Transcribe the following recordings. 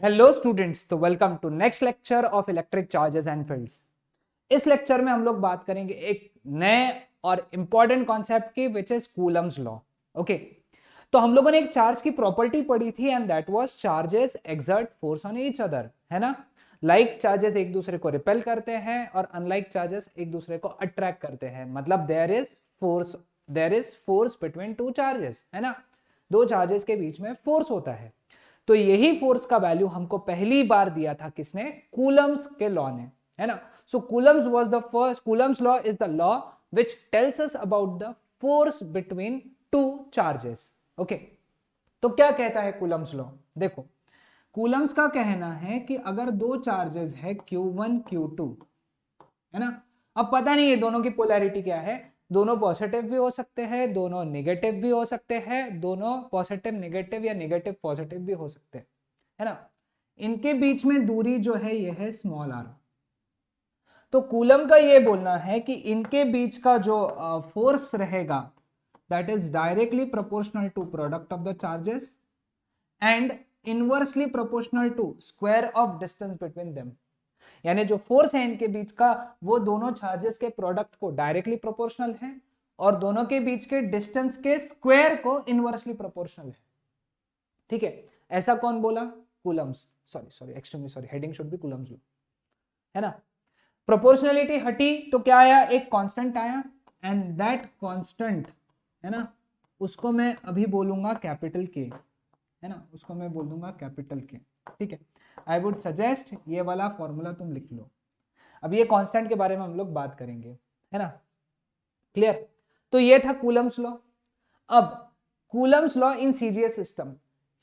Hello students, तो welcome to next lecture of electric charges and fields. इस lecture में हम लोग बात करेंगे एक नए और इंपॉर्टेंट कॉन्सेप्ट की, which is Coulomb's law. Okay, तो हम लोगों ने एक चार्ज की प्रॉपर्टी पढ़ी थी and that was charges exert force on each other, है ना। लाइक चार्जेस एक दूसरे को रिपेल करते हैं और अनलाइक चार्जेस एक दूसरे को अट्रैक्ट करते हैं। मतलब there is force between two charges, है ना। दो चार्जेस के बीच में फोर्स होता है। तो यही फोर्स का वैल्यू हमको पहली बार दिया था किसने? कूलम्स के लॉ ने, है ना। So Coulomb's was the first, Coulomb's law is the law which tells us about the force between two charges. Okay, तो क्या कहता है कूलम्स लॉ? देखो, कूलम्स का कहना है कि अगर दो चार्जेस है Q1 Q2, है ना। अब पता नहीं है दोनों की पोलैरिटी क्या है। दोनों पॉजिटिव भी हो सकते हैं, दोनों नेगेटिव भी हो सकते हैं, दोनों पॉजिटिव नेगेटिव या नेगेटिव पॉजिटिव भी हो सकते हैं, है ना। इनके बीच में दूरी जो है ये है स्मॉल आर। तो कूलम का ये बोलना है कि इनके बीच का जो फोर्स रहेगा that is directly proportional to product of the charges and inversely proportional to square of distance between them. यानी जो फोर्स है इनके बीच का वो दोनों चार्जेस के प्रोडक्ट को डायरेक्टली प्रोपोर्शनल है और दोनों के बीच के डिस्टेंस के स्क्वायर को इनवर्सली प्रोपोर्शनल है। ठीक है, ऐसा कौन बोला? Coulomb's. Sorry extremely sorry, heading should be Coulomb's law, है ना। प्रोपोर्शनलिटी हटी तो क्या आया? एक कांस्टेंट आया एंड दैट कांस्टेंट, है ना, उसको मैं अभी बोलूंगा कैपिटल के, है ना, उसको मैं बोल दूंगा कैपिटल के। ठीक है, आई वुड सजेस्ट ये वाला फॉर्मूला तुम लिख लो। अब ये कांस्टेंट के बारे में हम लोग बात करेंगे, है ना। क्लियर? तो ये था कूलम्स लॉ। अब Coulomb's law in CGS system,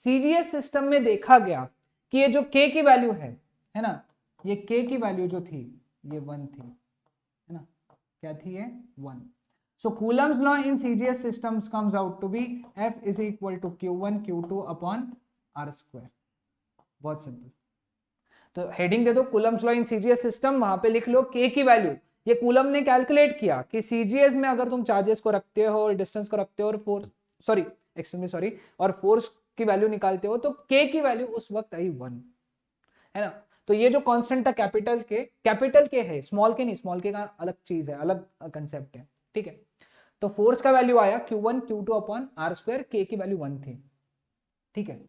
CGS system में देखा गया कि ये जो के की वैल्यू है ना, ये के की वैल्यू जो थी ये 1 थी, है ना। क्या थी ये? 1। So Coulomb's law in CGS systems comes out to be F is equal to Q1 Q2 upon R square। बहुत सिंपल। तो हेडिंग दे दो Coulomb's law in CGS system, वहां पे लिख लो K की वैल्यू। ये कूलम ने कैलकुलेट किया कि सीजीएस में अगर तुम चार्जेस को रखते हो और डिस्टेंस को रखते हो और फोर्स की वैल्यू निकालते हो तो K की वैल्यू उस वक्त आई 1, है ना। तो ये जो कांस्टेंट था कैपिटल के है, स्मॉल के नहीं, स्मॉल के का अलग चीज है, अलग कंसेप्ट है। ठीक है, तो फोर्स का वैल्यू आया Q1 Q2 upon R square, K की वैल्यू 1 थी। ठीक है,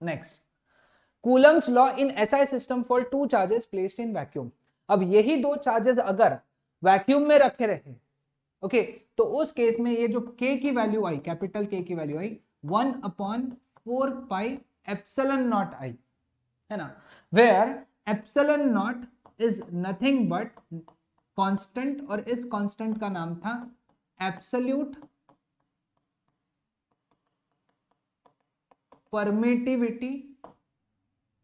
next, Coulomb's law in SI system for two charges placed in vacuum. अब यही दो चार्जेस अगर वैक्यूम में रखे रहे, ओके, तो उस केस में ये जो K की वैल्यू आई, कैपिटल K की वैल्यू आई 1 अपॉन 4 पाई एप्सिलॉन नॉट आई, है ना, where epsilon naught is nothing but constant और इस कांस्टेंट का नाम था absolute permittivity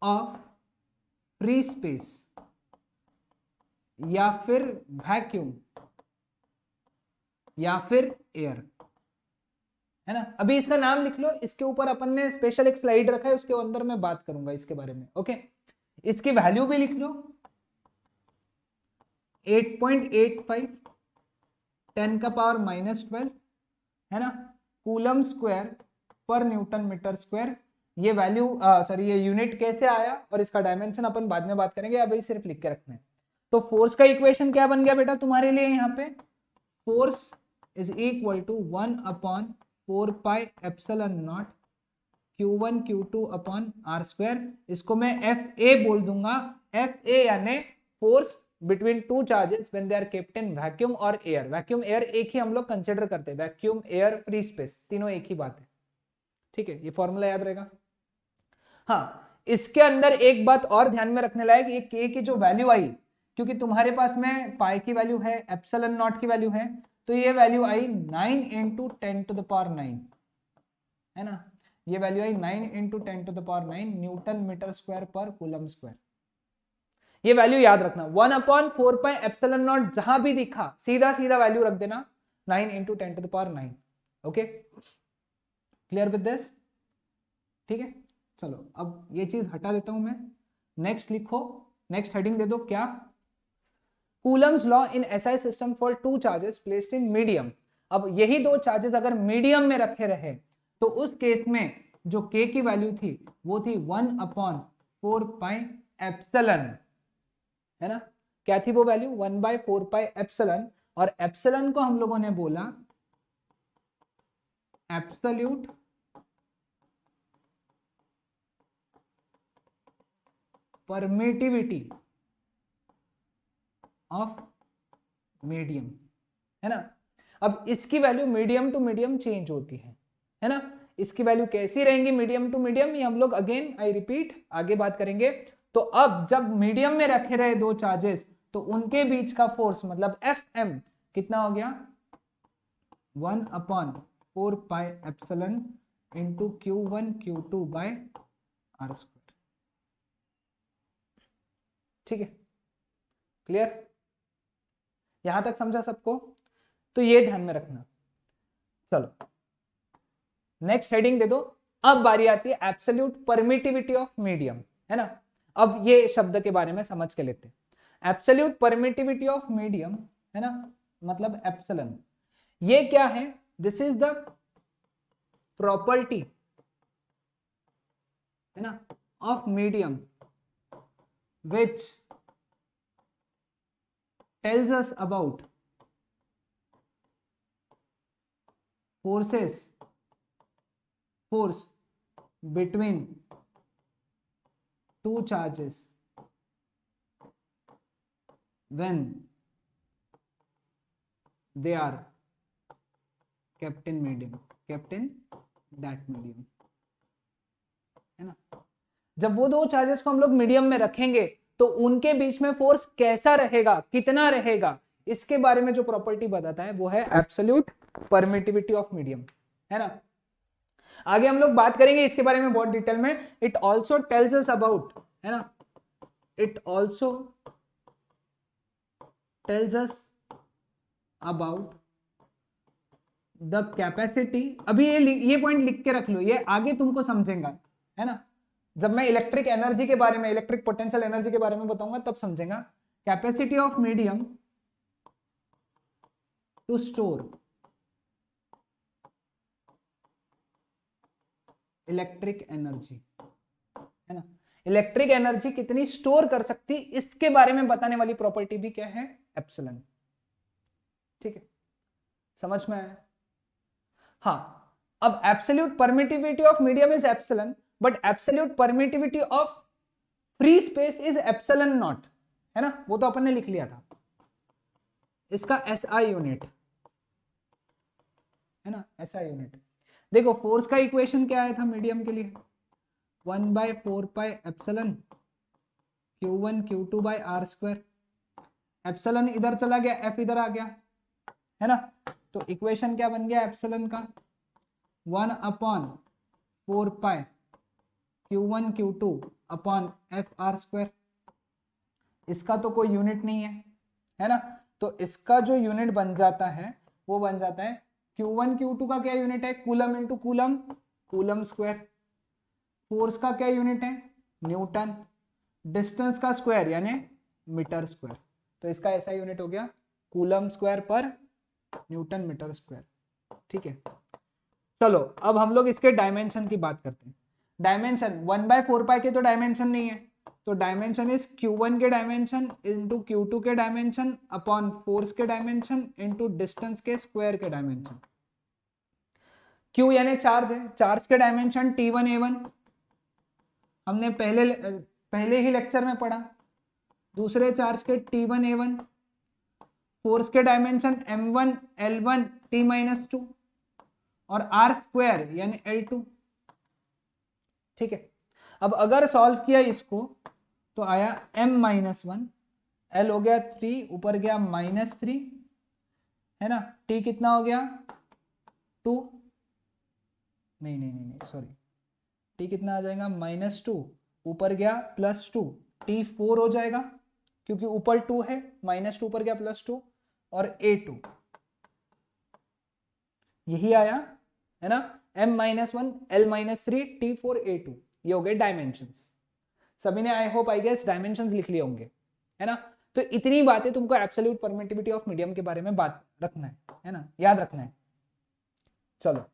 of free space या फिर वैक्यूम या फिर एयर, है ना। अभी इसका नाम लिख लो, इसके ऊपर अपन ने स्पेशल एक स्लाइड रखा है, उसके अंदर मैं बात करूंगा इसके बारे में। ओके, इसकी वैल्यू भी लिख लो 8.85 10 का पावर -12, है ना, कूलम स्क्वायर पर न्यूटन मीटर स्क्वायर। ये वैल्यू सॉरी ये यूनिट कैसे आया और इसका डायमेंशन अपन बाद में बात करेंगे, अभी सिर्फ लिख के रखना है। तो फोर्स का इक्वेशन क्या बन गया बेटा तुम्हारे लिए यहाँ पे? Force is equal to 1 upon 4 pi epsilon naught Q1 Q2 upon R square. इसको मैं FA बोल दूंगा। FA यानी force between two charges when they are kept in vacuum और एयर। वैक्यूम एयर एक ही हम लोग कंसिडर करते हैं, वैक्यूम एयर फ्री स्पेस तीनों एक ही बात है। ठीक है, ये फॉर्मूला याद रहेगा। हाँ, इसके अंदर एक बात और ध्यान में रखने लायक, ये K की जो वैल्यू आई, क्योंकि तुम्हारे पास में पाई की वैल्यू है, एप्सिलॉन नॉट की वैल्यू है, तो ये वैल्यू आई 9 इंटू 10 टू द पावर 9, है ना। ये वैल्यू आई 9 into 10 to the power 9 newton metre square पर कूलम स्क्वायर। ये वैल्यू याद रखना, 1 अपॉन 4 पाई एप्सिलॉन नॉट, जहां भी दिखा सीधा सीधा वैल्यू रख देना 9 into 10 to the power 9। Okay, clear with this? ठीक है, चलो अब ये चीज हटा देता हूं मैं। नेक्स्ट लिखो, नेक्स्ट हेडिंग दे दो क्या? Coulomb's law in SI system for two charges placed in medium. अब यही दो चार्जेस अगर मीडियम में रखे रहे तो उस केस में जो k की वैल्यू थी वो थी 1/4πε, है ना। क्या थी वो वैल्यू? 1/4πε, और एप्सिलन को हम लोगों ने बोला एब्सोल्यूट परमिटिविटी ऑफ मीडियम, है ना। अब इसकी value medium to medium change होती है ना। इसकी वैल्यू कैसी रहेंगी मीडियम टू मीडियम, ये हम लोग अगेन आई रिपीट आगे बात करेंगे। तो अब जब मीडियम में रखे रहे दो चार्जेस तो उनके बीच का फोर्स मतलब Fm कितना हो गया? 1/4πε into Q1 Q2 bye r²। ठीक है, क्लियर? यहां तक समझा सबको? तो ये ध्यान में रखना। चलो नेक्स्ट हेडिंग दे दो। अब बारी आती है एब्सोल्यूट परमिटिविटी ऑफ मीडियम, है ना। अब ये शब्द के बारे में समझ के लेते हैं। एब्सोल्यूट परमिटिविटी ऑफ मीडियम, है ना, मतलब एप्सिलॉन। ये क्या है? दिस इज द प्रॉपर्टी, है ना, of medium which tells us about force between two charges when they are kept in that medium, है ना। जब वो दो चार्जेस को हम लोग मीडियम में रखेंगे तो उनके बीच में फोर्स कैसा रहेगा, कितना रहेगा, इसके बारे में जो प्रॉपर्टी बताता है वो है एब्सोल्यूट परमिटिविटी ऑफ मीडियम, है ना। आगे हम लोग बात करेंगे इसके बारे में बहुत डिटेल में। It also tells us about, है ना, it also tells us about the capacity. अभी ये पॉइंट लिख के रख लो, ये आगे तुमको समझेगा, है ना। जब मैं इलेक्ट्रिक एनर्जी के बारे में, इलेक्ट्रिक पोटेंशियल एनर्जी के बारे में बताऊंगा तब समझेगा। Capacity of medium to store electric energy, है ना। इलेक्ट्रिक एनर्जी कितनी स्टोर कर सकती, इसके बारे में बताने वाली प्रॉपर्टी भी क्या है? एप्सिलॉन। ठीक है, समझ में आया? हाँ, अब absolute permittivity of medium is epsilon, but absolute permittivity of free space is epsilon not, है ना। वो तो अपन ने लिख लिया था, इसका SI यूनिट, है ना, SI यूनिट। देखो फोर्स का इक्वेशन क्या आया था मीडियम के लिए? 1/4πε Q1 Q2 bye r²। Epsilon इधर चला गया, F इधर आ गया, है ना। तो इक्वेशन क्या बन गया एप्सिलॉन का? 1/4π Q1 Q2 upon F r²। इसका तो कोई यूनिट नहीं है ना। तो इसका जो यूनिट बन जाता है वो बन जाता है Q1 Q2 का क्या यूनिट है? Coulomb into coulomb, coulomb square. Force का क्या यूनिट है? न्यूटन। डिस्टेंस का स्क्वायर यानी मीटर स्क्वायर। तो इसका ऐसा यूनिट हो गया कूलम स्क्वायर पर न्यूटन मीटर स्क्वायर। ठीक है, चलो अब हम लोग इसके डायमेंशन की बात करते हैं। डायमेंशन 1/4π के तो डायमेंशन नहीं है, तो डायमेंशन इज Q1 के डायमेंशन इंटू Q2 के डायमेंशन अपॉन फोर्स के डायमेंशन इंटू डिस्टेंस के स्क्वायर के डायमेंशन। Q यानी चार्ज है, चार्ज के डायमेंशन T1 A1 हमने पहले ही लेक्चर में पढ़ा। दूसरे चार्ज के T1 A1, फोर्स के डायमेंशन M1 L1 T-2 और r² यानी L2। ठीक है, अब अगर सॉल्व किया इसको तो आया M-1, L हो गया 3, ऊपर गया -3, है ना। T कितना हो गया? 2, नहीं सॉरी, T कितना आ जाएगा? -2, ऊपर गया +2, T 4 हो जाएगा क्योंकि ऊपर 2 है, -2 ऊपर गया +2 और A2 यही आया, है ना। M-1 L-3 T4 A2 ये हो गए डायमेंशंस। सभी ने I hope I guess dimensions लिख लिए होंगे, है ना। तो इतनी बातें तुमको एब्सोल्यूट परमिटिविटी ऑफ मीडियम के बारे में बात रखना है ना, याद रखना है। चलो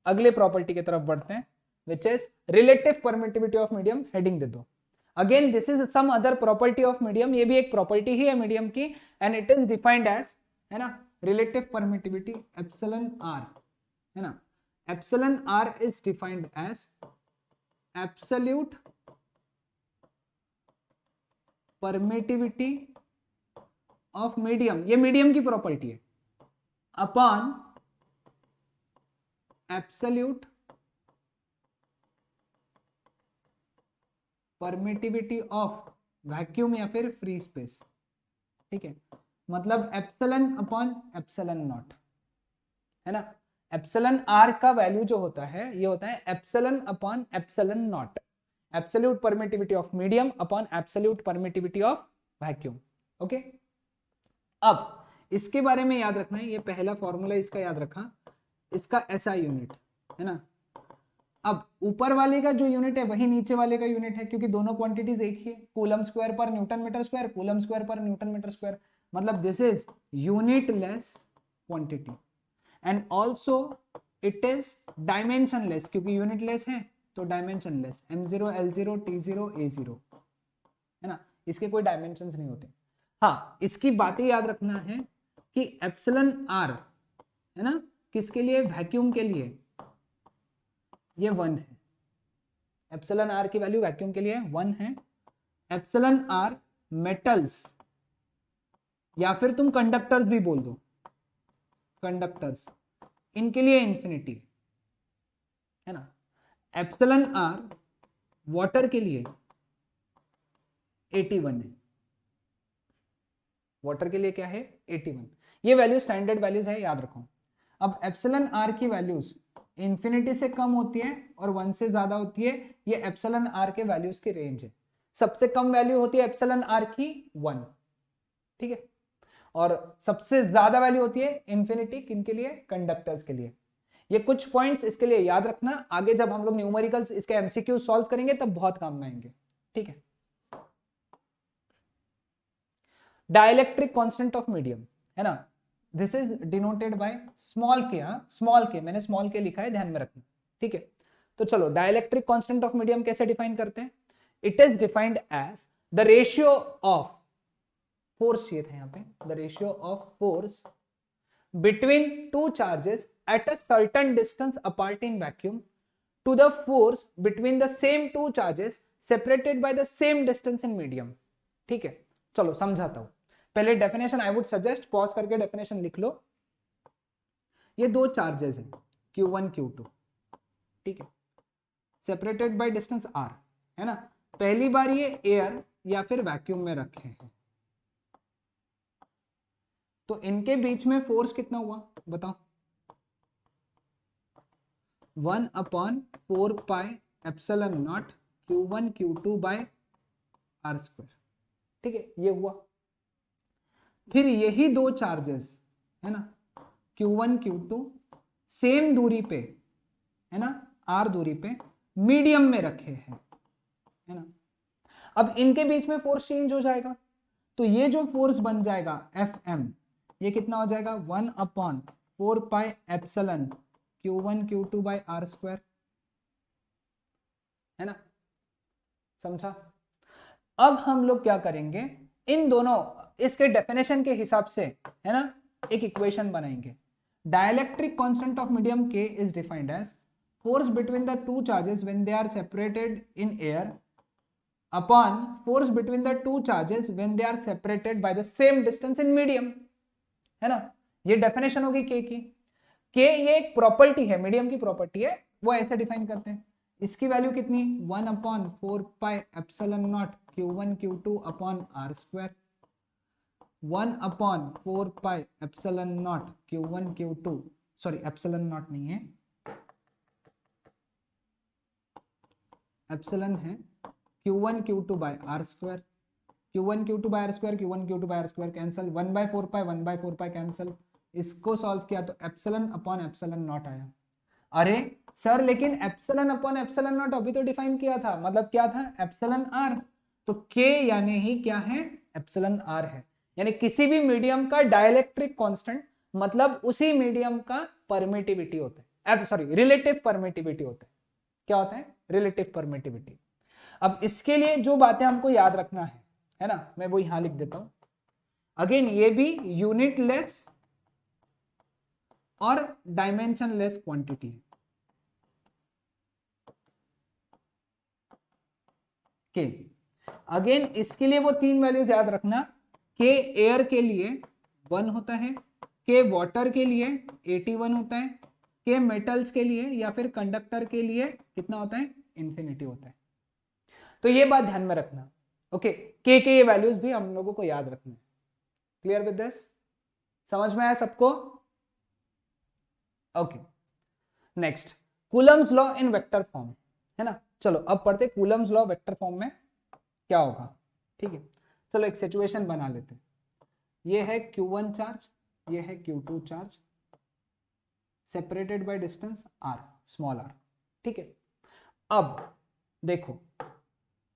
अगले प्रॉपर्टी की तरफ बढ़ते हैं। which is relative permittivity of medium, heading दे दो. Again this is some other property of medium, ये भी एक property ही है medium की, and it is defined as, है ना, relative permittivity epsilon r, है ना. Epsilon r is defined as absolute permittivity of medium, ये medium की property है, upon absolute permittivity of vacuum या फिर फ्री स्पेस. ठीक है, मतलब एप्सिलन अपॉन एप्सिलन नॉट, है ना. एप्सिलन आर का वैल्यू जो होता है ये होता है epsilon upon epsilon naught, absolute permittivity of medium upon absolute permittivity of vacuum. Okay, अब इसके बारे में याद रखना है, ये पहला फॉर्मूला इसका याद रखा, इसका एसआई यूनिट, है ना. अब ऊपर वाले का जो यूनिट है वही नीचे वाले का यूनिट है, क्योंकि दोनों क्वांटिटीज एक ही है, कूलम स्क्वायर पर newton metre square, coulomb square पर न्यूटन मीटर स्क्वायर, मतलब this is unitless quantity and also it is dimensionless, क्योंकि यूनिट लेस है तो dimensionless, m0 l0 t0 a0, है ना, इसके कोई डायमेंशंस नहीं होते. हाँ, इसकी बातें याद रखना है कि एप्सिलन आर, है ना, किसके लिए, वैक्यूम के लिए ये 1 है. एप्सिलन आर की वैल्यू वैक्यूम के लिए 1 है. एप्सिलन आर मेटल्स या फिर तुम कंडक्टर्स भी बोल दो, कंडक्टर्स, इनके लिए इंफिनिटी, है ना. एप्सिलन आर वाटर के लिए 81 है, वाटर के लिए क्या है 81. ये वैल्यू स्टैंडर्ड वैल्यूज है, याद रखो. अब एप्सिलन आर की वैल्यूज इंफिनिटी से कम होती है और 1 से ज्यादा होती है, ये एप्सिलन आर के वैल्यूज की रेंज है. सबसे कम वैल्यू होती है एप्सिलन आर की 1, ठीक है, और सबसे ज्यादा वैल्यू होती है इंफिनिटी, किनके लिए, कंडक्टर्स के लिए. ये कुछ पॉइंट्स इसके लिए याद रखना, आगे जब हम लोग न्यूमेरिकल्स इसके एमसीक्यू सॉल्व करेंगे तब बहुत काम में आएंगे. ठीक है, डाइलेक्ट्रिक कांस्टेंट ऑफ मीडियम, है ना, this is denoted by small के. स्मॉल के, मैंने स्मॉल के लिखा है, ध्यान में रखना. ठीक है, तो चलो डाइलेक्ट्रिक कांस्टेंट ऑफ मीडियम कैसे डिफाइन करते हैं. It is defined as the ratio of force, चाहिए था यहाँ पे, the ratio of force between two charges at a certain distance apart in vacuum to the force between the same two charges separated by the same distance in medium. ठीक है, चलो समझाता हूं. पहले definition I would suggest pause करके definition लिख लो. ये दो चार्जेस हैं Q1 Q2, ठीक है, सेपरेटेड बाय डिस्टेंस r, है ना. पहली बार ये एयर या फिर वैक्यूम में रखे हैं, तो इनके बीच में फोर्स कितना हुआ बताओ. 1/4 pi epsilon naught Q1 Q2 by r square. ठीक है, ये हुआ. फिर यही दो चार्जेस, है ना, Q1 Q2 सेम दूरी पे, है ना, r दूरी पे मीडियम में रखे हैं, है ना. अब इनके बीच में फोर्स चेंज हो जाएगा, तो ये जो फोर्स बन जाएगा Fm, ये कितना हो जाएगा 1/4 pi epsilon Q1 Q2 by r square, है ना. समझा. अब हम लोग क्या करेंगे, इन दोनों इसके डेफिनेशन के हिसाब से, है ना, एक इक्वेशन बनाएंगे. Dielectric constant of medium K is defined as force between the two charges when they are separated in air upon force between the two charges when they are separated by the same distance in medium, है ना. ये definition होगी K की. K ये एक property है, medium की property है, वो ऐसे डिफाइन करते हैं. इसकी वैल्यू कितनी, 1/4 pi epsilon naught Q1 Q2 upon r square, 1/4 pi epsilon naught Q1 Q2, sorry epsilon naught नहीं है, एप्सिलॉन है, Q1 Q2 by r square, Q1 Q2 by r square, Q1 Q2 by r square cancel, 1/4 pi cancel. इसको solve किया तो epsilon upon epsilon not आया. अरे sir लेकिन epsilon upon epsilon not अभी तो डिफाइन किया था, मतलब क्या था, एप्सिलॉन r, तो K यानी ही क्या है, एप्सिलॉन r है. यानी किसी भी मीडियम का डाइलेक्ट्रिक कांस्टेंट मतलब उसी मीडियम का परमिटिविटी होता है, सॉरी रिलेटिव परमिटिविटी होता है. क्या होता है, रिलेटिव परमिटिविटी। अब इसके लिए जो बातें हमको याद रखना है ना, मैं वो यहां लिख देता हूं। अगेन ये भी यूनिटलेस और डायमेंशनलेस क्वांटिटी है के। अगेन इसके लिए वो 3 वैल्यूज याद रखना, के एयर के लिए 1 होता है, के वाटर के लिए 81 होता है, के मेटल्स के लिए या फिर कंडक्टर के लिए कितना होता है, इन्फिनिटी होता है। तो ये बात ध्यान में रखना। ओके, के ये वैल्यूज भी हम लोगों को याद रखना है। Clear with this? समझ में आया सबको? Okay, next Coulomb's law in vector form, है ना। चलो अब पढ़ते कूलम्स लॉ वेक्टर फॉर्म में क्या होगा। ठीक है, चलो एक सिचुएशन बना लेते हैं। ये है Q1 चार्ज, ये है Q2 charge, separated by distance r, small r। ठीक है, अब देखो,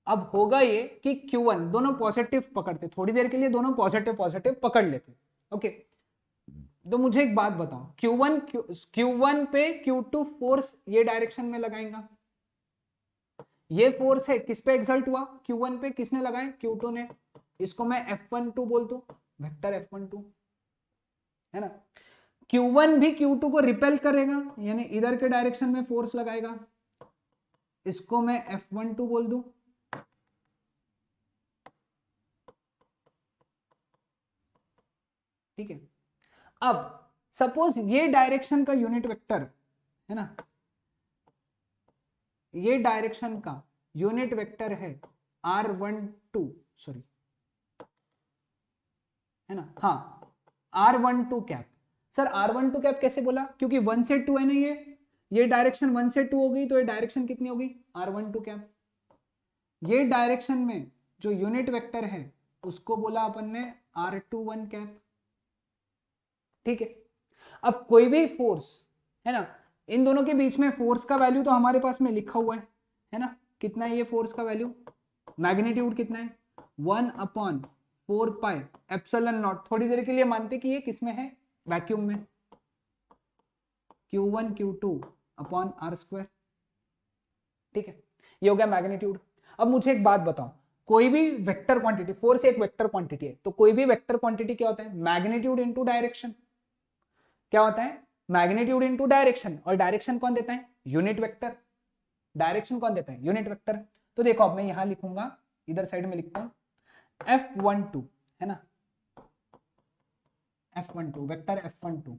अब होगा ये कि Q1 दोनों पॉजिटिव पकड़ते, थोड़ी देर के लिए दोनों पॉजिटिव पॉजिटिव पकड़ लेते। ओके, तो मुझे एक बात बताओ, Q1 पे Q2 फोर्स ये डायरेक्शन में लगाएगा, ये फोर्स है किस पे एक्सल्ट हुआ, Q1 पे, किसने लगाया, Q2 ने। इसको मैं F12 बोल दूं, वेक्टर F12, है ना। Q1 भी Q2 को रिपेल करेगा, यानी इधर के डायरेक्शन में फोर्स लगाएगा, इसको मैं F12 बोल दूं। ठीक है, अब सपोज ये डायरेक्शन का यूनिट वेक्टर, है ना, ये डायरेक्शन का यूनिट वेक्टर है R12, सॉरी, है ना, हाँ, R12 cap. Sir R12 cap कैसे बोला, क्योंकि 1 से 2 है ना, ये डायरेक्शन 1 से 2 हो गई, तो ये डायरेक्शन कितनी होगी, R12 कैप। ये डायरेक्शन में जो यूनिट वेक्टर है उसको बोला अपन ने R21 कैप। ठीक है, अब कोई भी फोर्स, है ना, इन दोनों के बीच में फोर्स का वैल्यू तो हमारे पास में लिखा हुआ है ना, कितना है ये फोर्स का वैल्यू, मैग्नीट्यूड कितना है, 1/4 पाई एप्सिलॉन नॉट। थोड़ी देर के लिए मानते कि ये किसमें है, वैक्यूम में, Q1 Q2 अपॉन R²। ठीक है, ये हो गया मैग्नीट्यूड। अब मुझे एक बात बताओ, कोई भी वेक्टर क्वांटिटी, फोर्स एक वेक्टर क्वांटिटी है, तो कोई भी वेक्टर क्वांटिटी क्या होता है, मैग्नीट्यूड इनटू डायरेक्शन। क्या होता है, मैग्नीट्यूड इनटू डायरेक्शन, और डायरेक्शन कौन देता है, यूनिट वेक्टर। डायरेक्शन कौन देता है, यूनिट वेक्टर। तो देखो अब मैं यहां लिखूंगा, इधर साइड में लिखता हूं F12, है ना, F12 वेक्टर F12,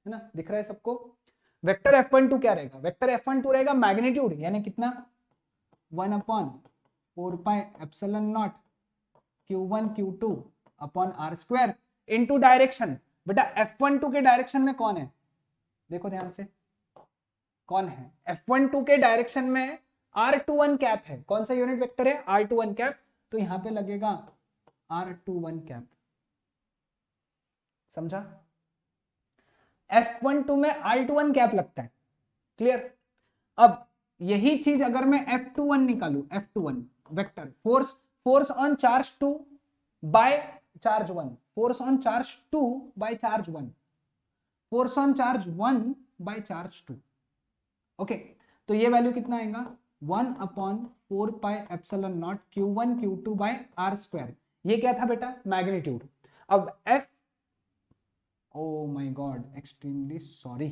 है ना, दिख रहा है सबको। वेक्टर F12 क्या रहेगा, वेक्टर F12 रहेगा मैग्नीट्यूड, यानी कितना, 1/4 pi epsilon naught Q1 Q2 upon R² into direction. बेटा F12 के डायरेक्शन में कौन है, देखो ध्यान से, कौन है, F12 के डायरेक्शन में R21 कैप है। कौन सा यूनिट वेक्टर है, R21 कैप, तो यहां पे लगेगा R21 कैप। समझा, F12 में R21 कैप लगता है। क्लियर। अब यही चीज अगर मैं F21 निकालू, F21 vector, force on charge 2 by charge 1, force on charge 2 by charge 1, force on charge 1 by charge 2। Okay, तो ये वैल्यू कितना आएगा, 1/4 pi epsilon naught Q1 Q2 bye R²। ये क्या था बेटा, मैग्नीट्यूड। अब F, oh my God, extremely sorry,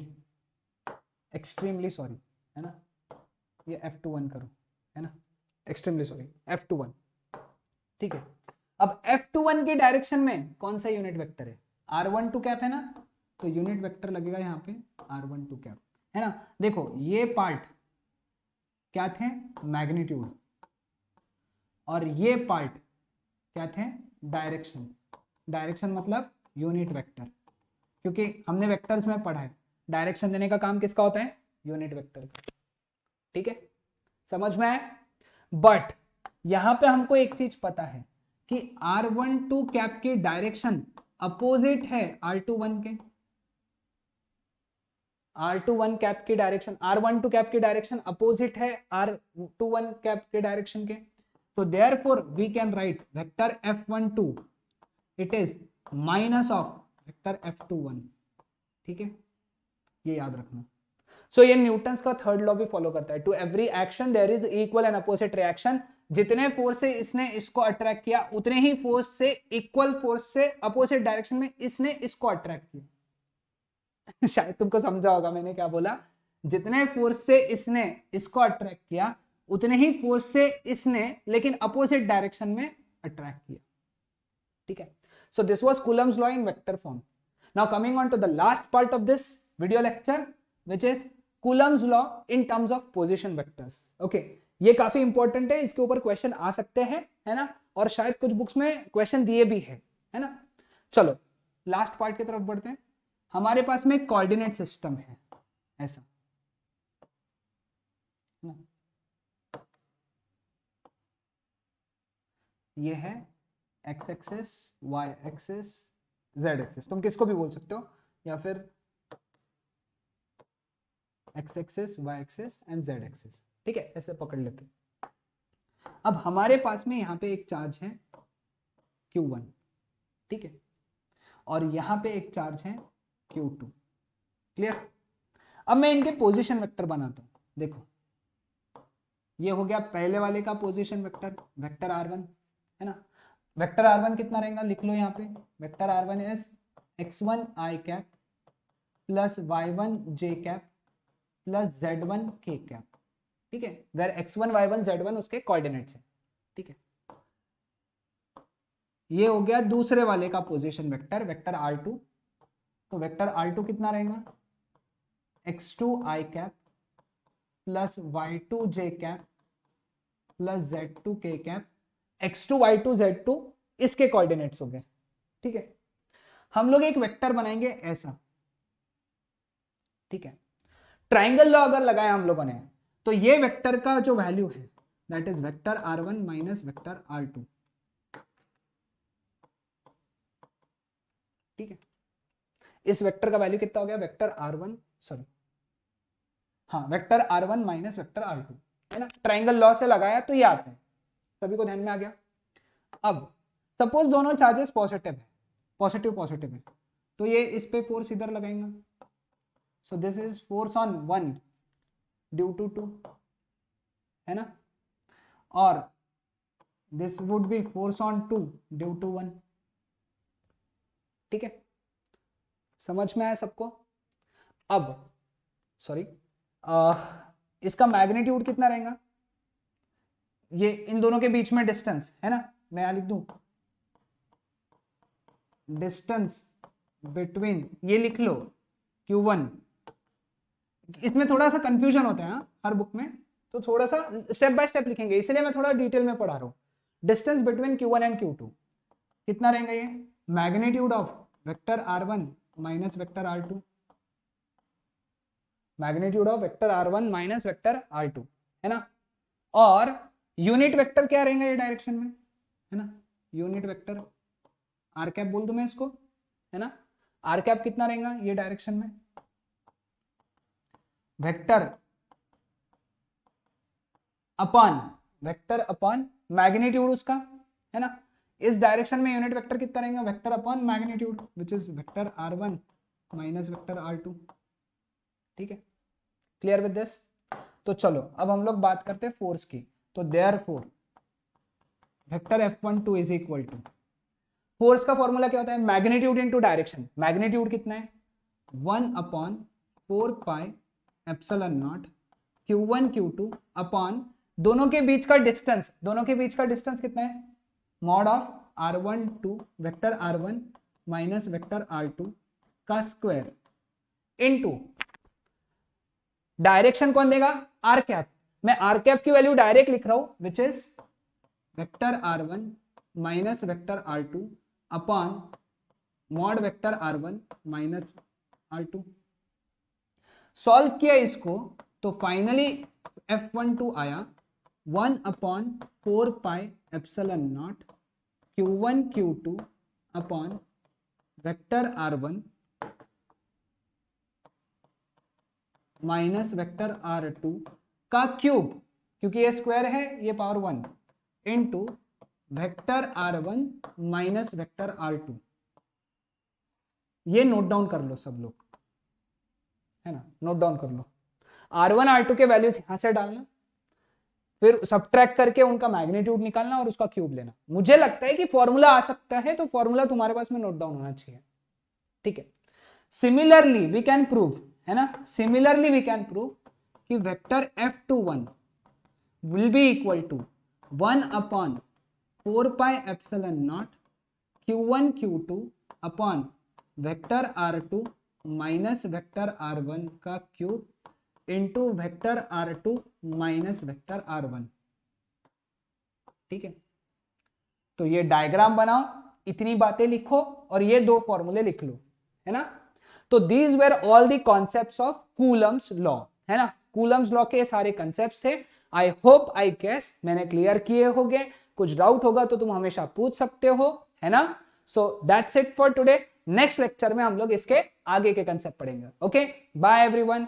extremely sorry, है ना, ये F21 करो, है ना, एक्सट्रीमली सॉरी, F21। ठीक है, अब F21 के डायरेक्शन में कौन सा यूनिट वेक्टर है, R12 कैप है ना, तो यूनिट वेक्टर लगेगा यहाँ पे R12 कैप, है ना। देखो ये पार्ट क्या थे, मैग्नीट्यूड, और ये पार्ट क्या थे, डायरेक्शन। डायरेक्शन मतलब यूनिट वेक्टर, क्योंकि हमने वेक्टर्स में पढ़ा है डायरेक्शन देने का काम किसका होता है, यूनिट वेक्टर का। ठीक है, समझ में आया। बट यहां पे हमको एक चीज पता है कि R12 कैप की डायरेक्शन अपोजिट है R21 के। R21 कैप की डायरेक्शन, R12 कैप की डायरेक्शन अपोजिट है R21 कैप के डायरेक्शन के। तो therefore we can write vector F12 it is minus of vector F21। ठीक है, ये याद रखना। सो ये न्यूटन्स का थर्ड लॉ भी फॉलो करता है, to every action there is equal and opposite reaction. जितने फोर्स से इसने इसको अट्रैक्ट किया उतने ही फोर्स से, इक्वल फोर्स से अपोजिट डायरेक्शन में इसने इसको अट्रैक्ट किया। शायद तुमको समझा होगा मैंने क्या बोला, जितने फोर्स से इसने इसको अट्रैक्ट किया उतने ही फोर्स से इसने लेकिन अपोजिट डायरेक्शन में अट्रैक्ट किया। ठीक है, so this was Coulomb's law in vector form. Now coming on to the last part of this video lecture which is Coulomb's law in terms of position vectors. Okay, ये काफी important है, इसके ऊपर question आ सकते हैं, है ना, और शायद कुछ बुक्स में क्वेश्चन दिए भी है ना। चलो लास्ट पार्ट की तरफ बढ़ते हैं। हमारे पास में कोऑर्डिनेट सिस्टम है ऐसा, ये है X axis, Y axis, Z axis, तुम किसको भी बोल सकते हो, या फिर X axis, Y axis and Z axis. ठीक है, ऐसे पकड़ लेते। अब हमारे पास में यहाँ पे एक चार्ज है Q1, ठीक है, और यहाँ पे एक चार्ज है Q2। क्लियर? अब मैं इनके पोजीशन वेक्टर बनाता हूँ। देखो ये हो गया पहले वाले का पोजीशन वेक्टर, वेक्टर R1, है ना। वेक्टर R1 कितना रहेगा, लिख लो यहाँ पे, vector R1 is x1 i cap plus y1 j cap plus z1 k cap. ठीक है, वेर x1 y1 z1 उसके कोऑर्डिनेट्स है। ठीक है, ये हो गया दूसरे वाले का पोजीशन वेक्टर, वेक्टर R2। तो वेक्टर R2 कितना रहेगा, x2 i cap plus y2 j cap plus z2 k cap. x2 y2 z2 इसके कोऑर्डिनेट्स हो गए। ठीक है, हम लोग एक वेक्टर बनाएंगे ऐसा। ठीक है, ट्राइंगल लॉ अगर लगाया हम लोगों ने तो ये वेक्टर का जो वैल्यू है that is vector R1 minus vector R2। ठीक है, इस वेक्टर का वैल्यू कितना हो गया, वेक्टर R1, सॉरी हाँ, vector R1 minus vector R2, है ना। ट्राइंगल लॉ से लगाया तो ये आते हैं, सभी को ध्यान में आ गया। अब सपोज दोनों चार्जेस पॉजिटिव है, पॉजिटिव पॉजिटिव है, तो ये इस पे फोर्स इधर लगाएंगे। So this is force on 1 due to 2, है ना, और this would be force on 2 due to 1। ठीक है, समझ में आया सबको। अब सॉरी, इसका मैग्नीट्यूड कितना रहेगा, ये इन दोनों के बीच में डिस्टेंस है ना, मैं यहां लिख दूं डिस्टेंस बिटवीन, ये लिख लो Q1। इसमें थोड़ा सा कंफ्यूजन होता है हाँ, हर बुक में, तो थोड़ा सा स्टेप बाय स्टेप लिखेंगे, इसलिए मैं थोड़ा डिटेल में पढ़ा रहा हूं। Distance between Q1 and Q2 कितना रहेगा, ये magnitude of vector R1 minus vector R2, magnitude of vector R1 minus vector R2, है ना। और यूनिट वेक्टर क्या रहेगा ये डायरेक्शन में, है ना, यूनिट वेक्टर आर कैप बोल दूं मैं इसको, है ना। आर कैप कितना रहेगा ये डायरेक्शन में, वेक्टर अपॉन मैग्नीट्यूड उसका, है ना। इस डायरेक्शन में यूनिट वेक्टर कितना रहेगा, vector upon magnitude which is vector R1 minus vector R2। ठीक है, क्लियर विद दिस। तो चलो अब हम लोग बात करते हैं फोर्स की। तो therefore vector F12 is equal to, force का फॉर्मूला क्या होता है, मैग्नीट्यूड इनटू डायरेक्शन। मैग्नीट्यूड कितना है, 1 upon 4 pi epsilon naught Q1 Q2 upon दोनों के बीच का डिस्टेंस, दोनों के बीच का डिस्टेंस कितना है, mod of R12 vector R1 minus vector R2 का स्क्वायर इनटू डायरेक्शन कौन देगा, आर कैप। मैं आर कैप की वैल्यू डायरेक्ट लिख रहा हूं which is vector R1 minus vector R2 upon mod vector R1 minus R2। Solve किया इसको तो फाइनली F12 आया 1 upon 4 pi epsilon naught Q1 Q2 upon vector R1 minus vector R2 का cube, क्योंकि ये स्क्वायर है ये power 1, into vector R1 minus vector R2। ये नोट डाउन कर लो सब लोग, है ना, नोट डाउन कर लो। R1 R2 के वैल्यूज यहां से डालना, फिर सब्ट्रैक्ट करके उनका मैग्नीट्यूड निकालना और उसका क्यूब लेना। मुझे लगता है कि फॉर्मूला आ सकता है, तो फॉर्मूला तुम्हारे पास में नोट डाउन होना चाहिए, ठीक है। सिमिलरली वी कैन प्रूव, है ना, सिमिलरली वी कैन प्रूव कि vector F21 will be equal to 1/4πε0 Q1 Q2 upon vector R2 minus vector R1 का cube into vector R2 minus vector R1, ठीक है। तो ये डायग्राम बनाओ, इतनी बातें लिखो और ये दो फॉर्मूले लिख लो, है ना। तो these were all the concepts of Coulomb's law, है ना। कूलम्स लॉ के सारे कॉन्सेप्ट्स थे। आई होप आई गेस मैंने क्लियर किए होंगे। कुछ डाउट होगा तो तुम हमेशा पूछ सकते हो, है ना। So that's it for today. Next lecture में हम लोग इसके आगे के कंसेप्ट पढ़ेंगे। Okay, bye everyone.